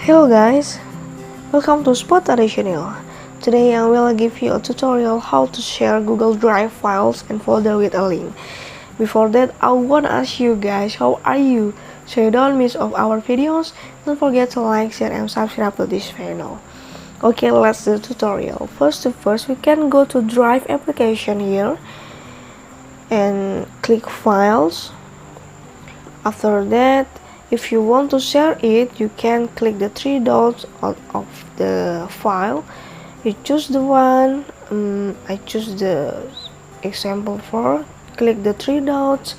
Hello guys, welcome to Spotari Channel. Today I will give you a tutorial how to share Google Drive files and folder with a link. Before that, I want to ask you guys, how are you? So you don't miss of our videos, don't forget to like, share and subscribe to this channel. Okay, let's do the tutorial. First, we can go to Drive application here and click Files. After that, if you want to share it, you can click the three dots of the file. You choose the one, I choose the example 4. Click the three dots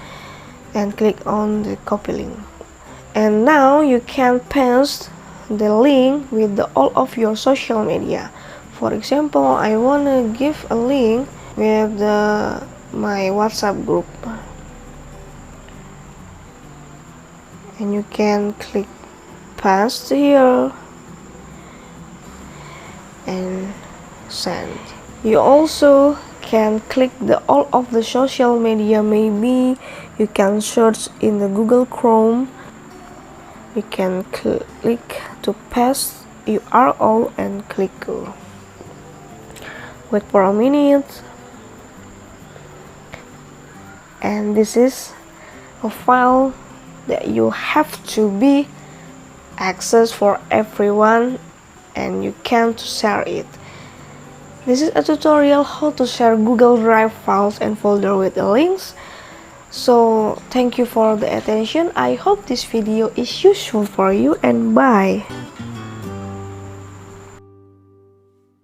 and click on the copy link. And now you can paste the link with all of your social media. For example, I want to give a link with my WhatsApp group. And you can click paste here and send. You also can click all of the social media. Maybe you can search in the Google Chrome. You can click to paste URL and click go. Wait for a minute. And this is a file that you have to be access for everyone and you can't share it. This is a tutorial how to share Google Drive files and folder with the links. So thank you for the attention. I hope this video is useful for you and bye.